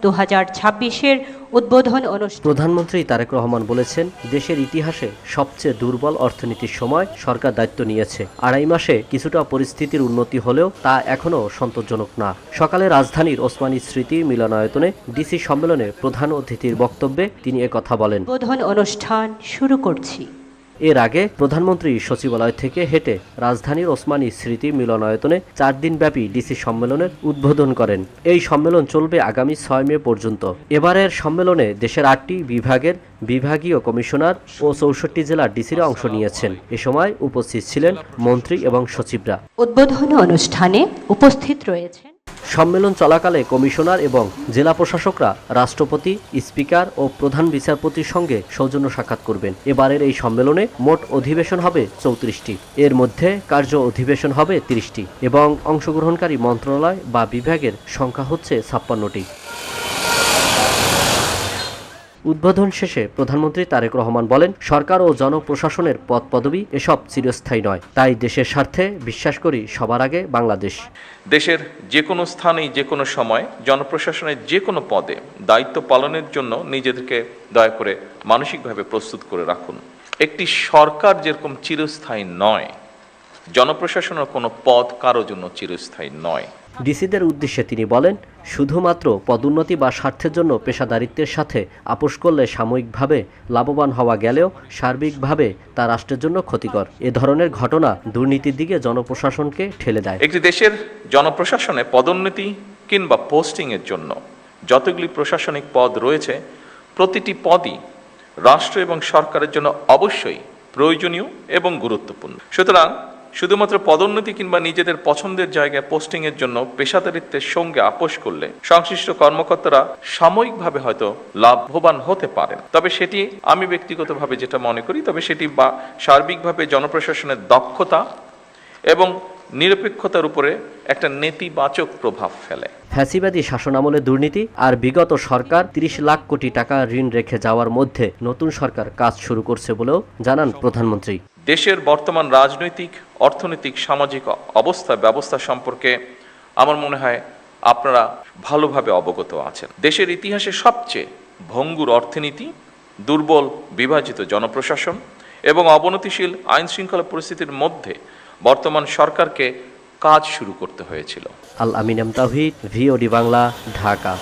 2026-এর উদ্বোধন অনুষ্ঠান। প্রধানমন্ত্রী তারেক রহমান বলেছেন, দেশের ইতিহাসে সবচেয়ে দুর্বল অর্থনীতির সময় সরকার দায়িত্ব নিয়েছে। 2.5 মাসে কিছুটা পরিস্থিতির উন্নতি হলেও তা এখনও সন্তোষজনক না। সকালে রাজধানীর ওসমানী স্মৃতি মিলনায়তনে ডিসি সম্মেলনে প্রধান অতিথির বক্তব্যে তিনি একথা বলেন। উদ্বোধন অনুষ্ঠান শুরু করছি। এর আগে প্রধানমন্ত্রী সচিবালয় থেকে হেঁটে রাজধানীর ওসমানী স্মৃতি মিলনায়তনে 4 দিনব্যাপী ডিসি সম্মেলনের উদ্বোধন করেন। এই সম্মেলন চলবে আগামী 6 মে পর্যন্ত। এবারের সম্মেলনে দেশের 8টি বিভাগের বিভাগীয় কমিশনার ও 64 জেলার ডিসিরা অংশ নিয়েছেন। এ সময় উপস্থিত ছিলেন মন্ত্রী এবং সচিবরা। উদ্বোধন অনুষ্ঠানে উপস্থিত রয়েছেন সম্মেলন চলাকালে কমিশনার এবং জেলা প্রশাসকরা রাষ্ট্রপতি, স্পিকার ও প্রধান বিচারপতির সঙ্গে সৌজন্য সাক্ষাৎ করবেন। এবারের এই সম্মেলনে মোট অধিবেশন হবে 34টি, এর মধ্যে কার্য অধিবেশন হবে 30টি এবং অংশগ্রহণকারী মন্ত্রণালয় বা বিভাগের সংখ্যা হচ্ছে 56টি। উদ্বোধন শেষে প্রধানমন্ত্রী তারেক রহমান বলেন, সরকার ও জনপ্রশাসনের পদপদবি এসব চিরস্থায়ী নয়। তাই দেশের স্বার্থে বিশ্বাস করি সবার আগে বাংলাদেশ। দেশের যে কোনো স্থানেই যে কোনো সময় জনপ্রশাসনের যে কোনো পদে দায়িত্ব পালনের জন্য নিজেদেরকে দয়া করে মানসিকভাবে প্রস্তুত করে রাখুন। একটি সরকার যেরকম চিরস্থায়ী নয়, জনপ্রশাসনের কোনো পদ কারো জন্য চিরস্থায়ী নয়। ডিসিদের উদ্দেশ্যে তিনি বলেন, শুধুমাত্র পদোন্নতি বা স্বার্থের জন্য পেশাদারিত্বের সাথে আপোষ করলে সাময়িকভাবে লাভবান হওয়া গেলেও সার্বিকভাবে তা রাষ্ট্রের জন্য ক্ষতিকর। এ ধরনের ঘটনা দুর্নীতির দিকে জনপ্রশাসনকে ঠেলে দেয়। একটি দেশের জনপ্রশাসনে পদোন্নতি কিংবা পোস্টিংয়ের জন্য যতগুলি প্রশাসনিক পদ রয়েছে, প্রতিটি পদই রাষ্ট্র এবং সরকারের জন্য অবশ্যই প্রয়োজনীয় এবং গুরুত্বপূর্ণ। সুতরাং শুধুমাত্র পদোন্নতি কিংবা নিজেদের পছন্দের জায়গায় পোস্টিংয়ের জন্য পেশাদারিত্বের সঙ্গে আপোষ করলে সংশ্লিষ্ট কর্মকর্তারা সাময়িকভাবে হয়তো লাভবান হতে পারেন, তবে সেটি আমি ব্যক্তিগতভাবে যেটা মনে করি, তবে সেটি বা সার্বিকভাবে জনপ্রশাসনের দক্ষতা এবং নিরপেক্ষতার উপরে একটা নেতিবাচক প্রভাব ফেলে। ফ্যাসিবাদী শাসনামলে দুর্নীতি আর বিগত সরকার 30 লাখ কোটি টাকা ঋণ রেখে যাওয়ার মধ্যে নতুন সরকার কাজ শুরু করছে বলেও জানান প্রধানমন্ত্রী। দেশের বর্তমান রাজনৈতিক, অর্থনৈতিক, সামাজিক ব্যবস্থা সম্পর্কে আমার মনে হয় আপনারা ভালোভাবে অবগত আছেন। দেশের ইতিহাসে সবচেয়ে ভঙ্গুর অর্থনীতি, দুর্বল বিভাজিত জনপ্রশাসন এবং অবনতিশীল আইন শৃঙ্খলা পরিস্থিতির মধ্যে বর্তমান সরকারকে কাজ শুরু করতে হয়েছিল। আল আমিন এম তাওহীদ, VOD বাংলা, ঢাকা।